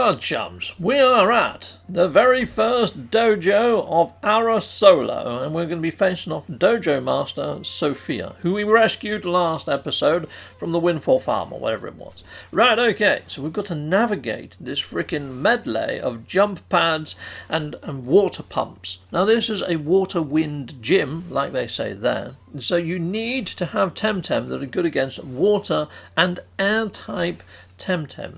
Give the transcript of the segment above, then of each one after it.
Well, chums, we are at the very first dojo of Arissola, and we're going to be facing off Dojo Master Sophia, who we rescued last episode from the Windfall Farm, or whatever it was. Right, okay, so we've got to navigate this freaking medley of jump pads and water pumps. Now, this is a water-wind gym, like they say there, so you need to have TemTem that are good against water and air-type TemTem.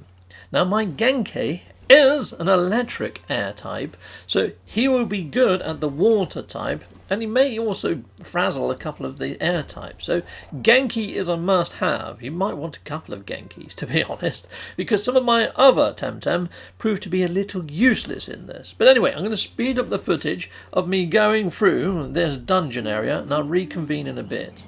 Now, my Genki is an electric air type, so he will be good at the water type, and he may also frazzle a couple of the air types. So Genki is a must-have. You might want a couple of Genkis, to be honest, because some of my other TemTem prove to be a little useless in this. But anyway, I'm going to speed up the footage of me going through this dungeon area, and I'll reconvene in a bit.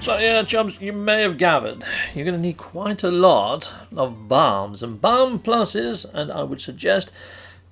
So yeah, chums, you may have gathered, you're going to need quite a lot of bombs and bomb pluses, and I would suggest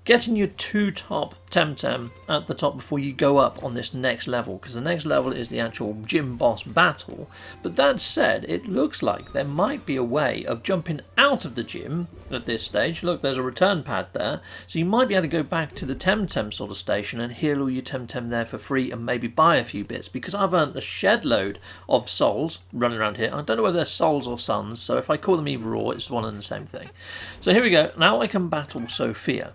getting your two top TemTem at the top before you go up on this next level, because the next level is the actual gym boss battle. But that said, it looks like there might be a way of jumping out of the gym at this stage. Look, there's a return pad there, so you might be able to go back to the TemTem sort of station and heal all your TemTem there for free and maybe buy a few bits, because I've earned a shed load of souls running around here. I don't know whether they're souls or suns, so if I call them either or, it's one and the same thing. So here we go. Now I can battle Sophia.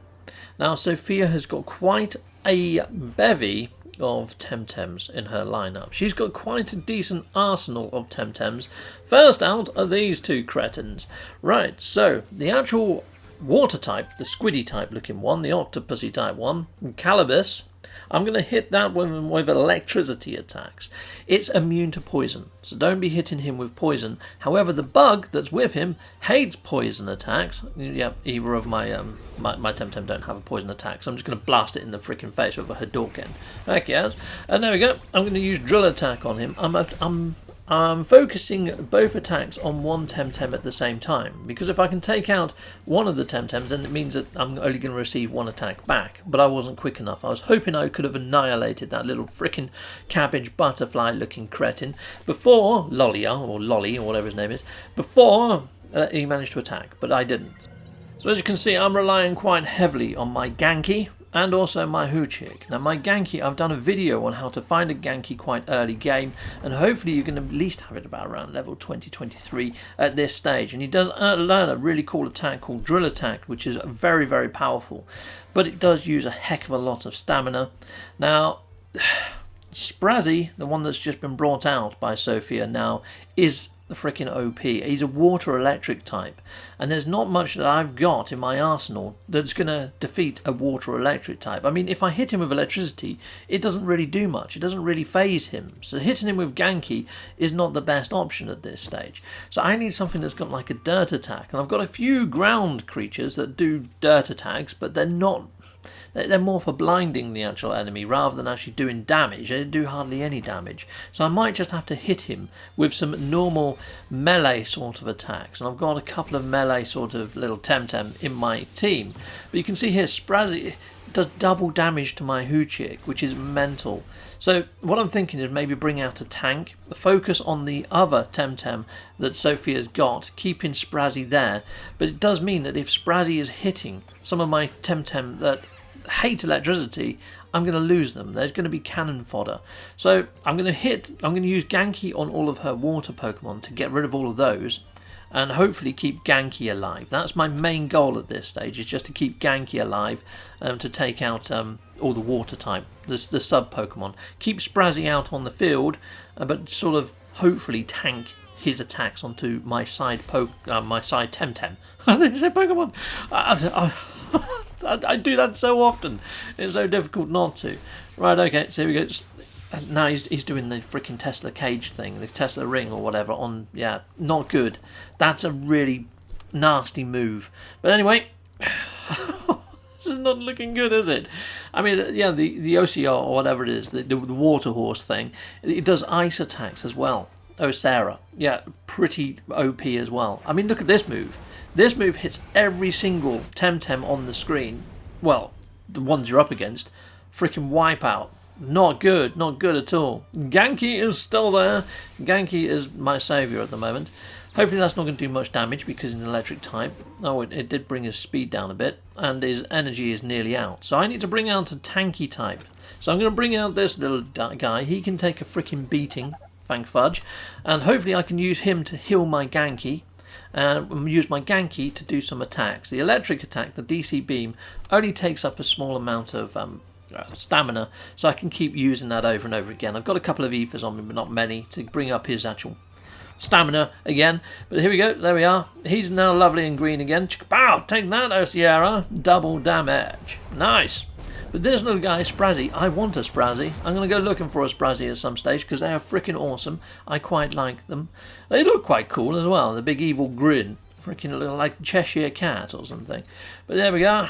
Now, Sophia has got quite a bevy of TemTems in her lineup. She's got quite a decent arsenal of TemTems. First out are these two cretins. Right, so the actual water type, the squiddy type looking one, the octopusy type one, Calibus, I'm going to hit that one with electricity attacks. It's immune to poison, so don't be hitting him with poison. However, the bug that's with him hates poison attacks. Yep, either of my TemTem don't have a poison attack, so I'm just going to blast it in the freaking face with a Hadouken. Okay, and there we go. I'm going to use drill attack on him. I'm focusing both attacks on one TemTem at the same time, because if I can take out one of the TemTems, then it means that I'm only going to receive one attack back. But I wasn't quick enough. I was hoping I could have annihilated that little frickin' cabbage butterfly looking cretin before Lolly or whatever his name is, before he managed to attack, but I didn't. So as you can see, I'm relying quite heavily on my Genki and also my Hoochik. Now my Genki, I've done a video on how to find a Genki quite early game, and hopefully you can at least have it about around level 20-23 at this stage. And he does learn a really cool attack called Drill Attack, which is very, very powerful, but it does use a heck of a lot of stamina. Now, Sprazzy, the one that's just been brought out by Sophia now, is the freaking OP. He's a water electric type, and there's not much that I've got in my arsenal that's going to defeat a water electric type. I mean, if I hit him with electricity, it doesn't really do much. It doesn't really phase him. So hitting him with Genki is not the best option at this stage. So I need something that's got like a dirt attack, and I've got a few ground creatures that do dirt attacks, but they're not... They're more for blinding the actual enemy rather than actually doing damage. They do hardly any damage. So I might just have to hit him with some normal melee sort of attacks. And I've got a couple of melee sort of little TemTem in my team. But you can see here, Sprazzy does double damage to my Hoochik, which is mental. So what I'm thinking is maybe bring out a tank, focus on the other TemTem that Sophia's got, keeping Sprazzy there. But it does mean that if Sprazzy is hitting some of my TemTem that hate electricity, I'm going to lose them. There's going to be cannon fodder. So I'm going to use Genki on all of her water Pokemon to get rid of all of those. and hopefully keep Genki alive. That's my main goal at this stage, is just to keep Genki alive, to take out all the water type, the sub Pokemon. Keep Sprazzy out on the field, but sort of hopefully tank his attacks onto my side TemTem. I didn't say Pokemon. I do that so often. It's so difficult not to. Right, okay, so here we go. Now he's doing the freaking Tesla cage thing, the Tesla ring or whatever on, yeah, not good. That's a really nasty move. But anyway, this is not looking good, is it? I mean, yeah, the OCR or whatever it is, the water horse thing, it does ice attacks as well. Oh, Sarah. Yeah, pretty OP as well. I mean, look at this move. This move hits every single TemTem on the screen. Well, the ones you're up against. Freaking wipeout. Not good. Not good at all. Genki is still there. Genki is my saviour at the moment. Hopefully that's not going to do much damage because he's an electric type. Oh, it did bring his speed down a bit. And his energy is nearly out. So I need to bring out a tanky type. So I'm going to bring out this little guy. He can take a freaking beating. Thank fudge. And hopefully I can use him to heal my Genki. And use my Genki to do some attacks. The electric attack, the DC beam, only takes up a small amount of stamina, so I can keep using that over and over again. I've got a couple of ethers on me, but not many, to bring up his actual stamina again. But here we go, there we are. He's now lovely and green again. Pow! Take that, oh Sierra. Double damage. Nice. But this little guy, Sprazzy, I want a Sprazzy. I'm going to go looking for a Sprazzy at some stage because they are freaking awesome. I quite like them. They look quite cool as well. The big evil grin. Freaking little like Cheshire Cat or something. But there we go.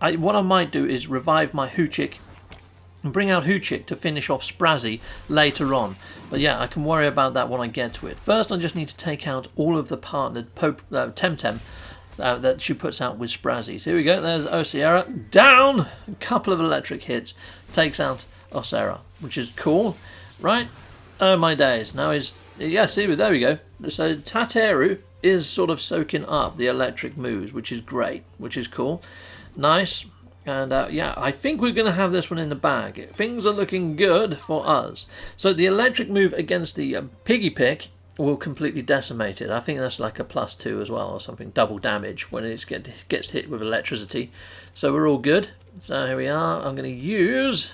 What I might do is revive my Hoochik and bring out Hoochik to finish off Sprazzy later on. But yeah, I can worry about that when I get to it. First, I just need to take out all of the partnered TemTem that she puts out with Sprazzy. So here we go, there's Osera. Down! A couple of electric hits. Takes out Osera, which is cool. Right? Oh my days. Now is... Yeah, see, there we go. So Tateru is sort of soaking up the electric moves, which is great, which is cool. Nice. And yeah, I think we're going to have this one in the bag. Things are looking good for us. So the electric move against the Piggy Pick will completely decimate it. I think that's like a +2 as well, or something, double damage when it gets hit with electricity. So we're all good. So here we are. I'm going to use...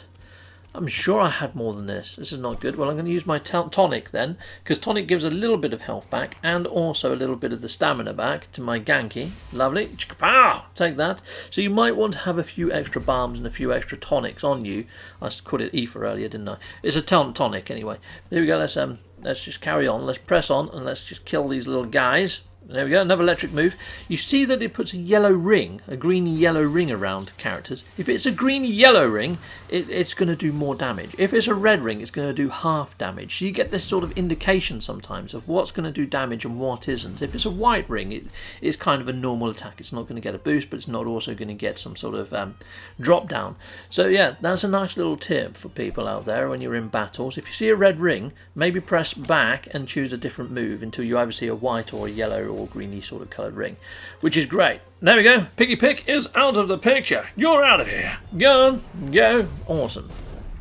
I'm sure I had more than this. This is not good. Well, I'm going to use my tonic then, because tonic gives a little bit of health back and also a little bit of the stamina back to my Genki. Lovely. Pow! Take that. So you might want to have a few extra balms and a few extra tonics on you. I called it ether earlier, didn't I? It's a tonic anyway. Here we go. Let's just carry on. Let's press on and let's just kill these little guys. There we go, another electric move. You see that it puts a yellow ring, a greeny-yellow ring around characters. If it's a greeny-yellow ring, it's going to do more damage. If it's a red ring, it's going to do half damage. So you get this sort of indication sometimes of what's going to do damage and what isn't. If it's a white ring, it's kind of a normal attack. It's not going to get a boost, but it's not also going to get some sort of drop down. So yeah, that's a nice little tip for people out there when you're in battles. If you see a red ring, maybe press back and choose a different move until you either see a white or a yellow or greeny sort of coloured ring, which is great. There we go. Piggy Pick is out of the picture. You're out of here. Go on. Go. Awesome.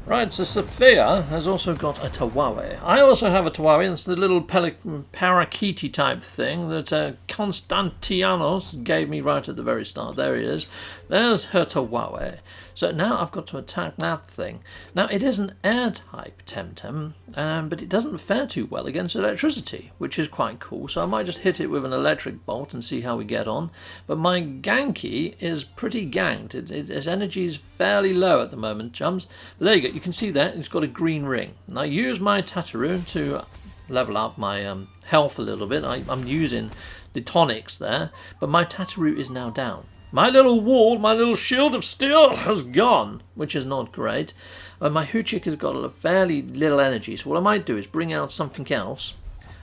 Right, so Sophia has also got a Tawawe. I also have a Tawawe. It's the little parakeety type thing that Constantianos gave me right at the very start. There he is. There's her Tawawe. So now I've got to attack that thing. Now it is an air type TemTem, but it doesn't fare too well against electricity, which is quite cool. So I might just hit it with an electric bolt and see how we get on. But my Genki is pretty ganked. Its energy is fairly low at the moment, chums. But there you go. You can see that it's got a green ring. And I use my Tataru to level up my health a little bit. I'm using the tonics there, but my Tataru is now down. My little wall, my little shield of steel has gone, which is not great. My Hoochik has got a fairly little energy, so what I might do is bring out something else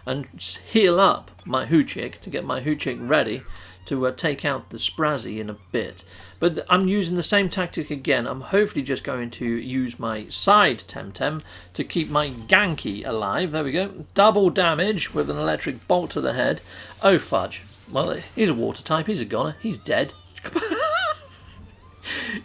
and heal up my Hoochik to get my Hoochik ready to take out the Sprazzy in a bit. But I'm using the same tactic again. I'm hopefully just going to use my side TemTem to keep my Genki alive. There we go. Double damage with an electric bolt to the head. Oh fudge. Well, he's a water type. He's a goner. He's dead.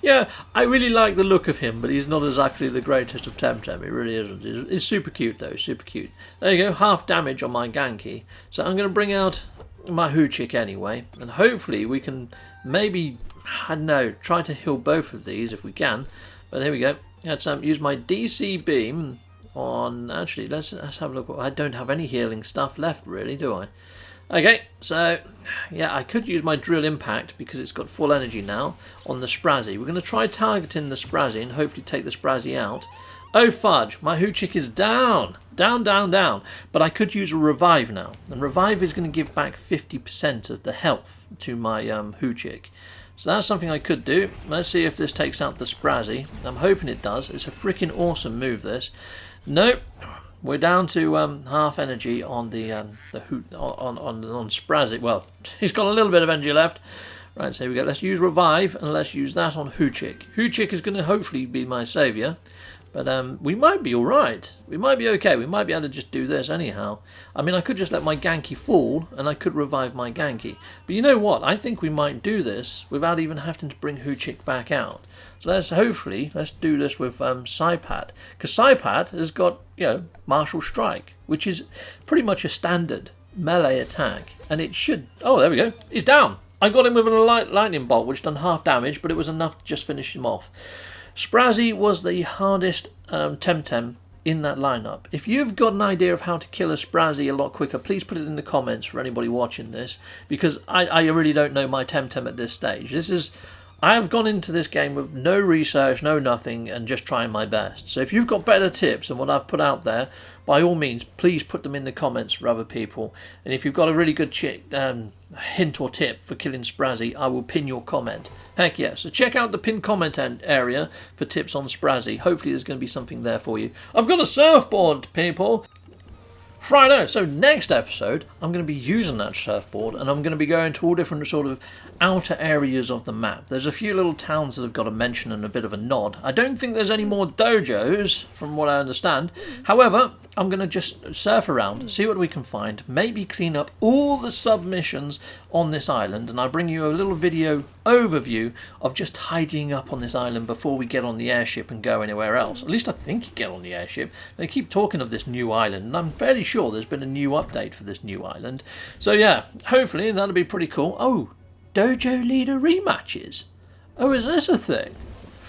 Yeah, I really like the look of him, but he's not exactly the greatest of TemTem. He really isn't. He's super cute though, super cute. There you go, half damage on my Genki. So I'm going to bring out my Hoochik anyway, and hopefully we can maybe, I don't know, try to heal both of these if we can. But here we go. Let's use my DC beam on. Actually, let's have a look. I don't have any healing stuff left, really, do I? Okay, so yeah, I could use my drill impact because it's got full energy now on the Sprazzy. We're going to try targeting the Sprazzy and hopefully take the Sprazzy out. Oh fudge, my Hoochik is down. Down, down, down. But I could use a revive now. And revive is going to give back 50% of the health to my Hoochik. So that's something I could do. Let's see if this takes out the Sprazzy. I'm hoping it does. It's a freaking awesome move, this. Nope. We're down to half energy on the on Sprazzy. Well, he's got a little bit of energy left. Right, so here we go. Let's use revive and let's use that on Hoochik. Hoochik is going to hopefully be my saviour. But we might be alright. We might be okay. We might be able to just do this anyhow. I mean, I could just let my Genki fall and I could revive my Genki. But you know what? I think we might do this without even having to bring Hoochik back out. So let's do this with Saipat. Because Saipat has got, you know, Martial Strike, which is pretty much a standard melee attack. And it should... Oh, there we go. He's down. I got him with a lightning bolt, which done half damage, but it was enough to just finish him off. Sprazzy was the hardest TemTem in that lineup. If you've got an idea of how to kill a Sprazzy a lot quicker, please put it in the comments for anybody watching this, because I really don't know my TemTem at this stage. I have gone into this game with no research, no nothing, and just trying my best. So if you've got better tips than what I've put out there, by all means, please put them in the comments for other people. And if you've got a really good hint or tip for killing Sprazzy, I will pin your comment. Heck yeah. So check out the pinned comment area for tips on Sprazzy. Hopefully there's going to be something there for you. I've got a surfboard, people. Friday. So next episode, I'm going to be using that surfboard and I'm going to be going to all different sort of outer areas of the map. There's a few little towns that have got a mention and a bit of a nod. I don't think there's any more dojos, from what I understand. However, I'm going to just surf around, see what we can find, maybe clean up all the submissions on this island, and I'll bring you a little video overview of just tidying up on this island before we get on the airship and go anywhere else. At least I think you get on the airship. They keep talking of this new island, and I'm fairly sure there's been a new update for this new island. So yeah, hopefully that'll be pretty cool. Oh, dojo leader rematches. Oh, is this a thing?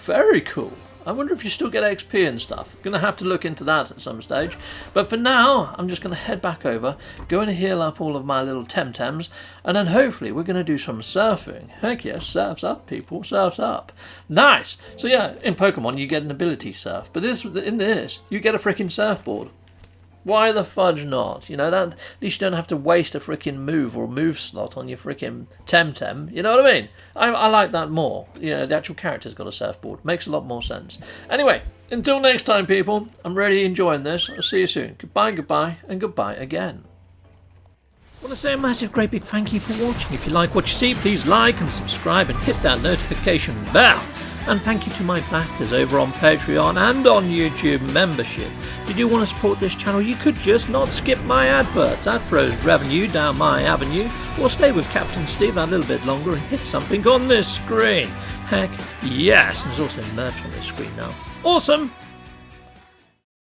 Very cool. I wonder if you still get XP and stuff. Gonna have to look into that at some stage. But for now, I'm just gonna head back over, go and heal up all of my little TemTems, and then hopefully we're gonna do some surfing. Heck yes, surf's up, people, surf's up. Nice. So yeah, in Pokemon you get an ability surf, but in this you get a freaking surfboard. Why the fudge not? You know, that at least you don't have to waste a freaking move or move slot on your freaking TemTem. You know what I mean? I like that more. You know, the actual character's got a surfboard. Makes a lot more sense. Anyway, until next time, people, I'm really enjoying this. I'll see you soon. Goodbye, goodbye, and goodbye again. I want to say a massive, great big thank you for watching. If you like what you see, please like and subscribe and hit that notification bell. And thank you to my backers over on Patreon and on YouTube membership. If you do want to support this channel, you could just not skip my adverts. That throws revenue down my avenue. Or stay with Captain Steve a little bit longer and hit something on this screen. Heck yes, and there's also merch on this screen now. Awesome!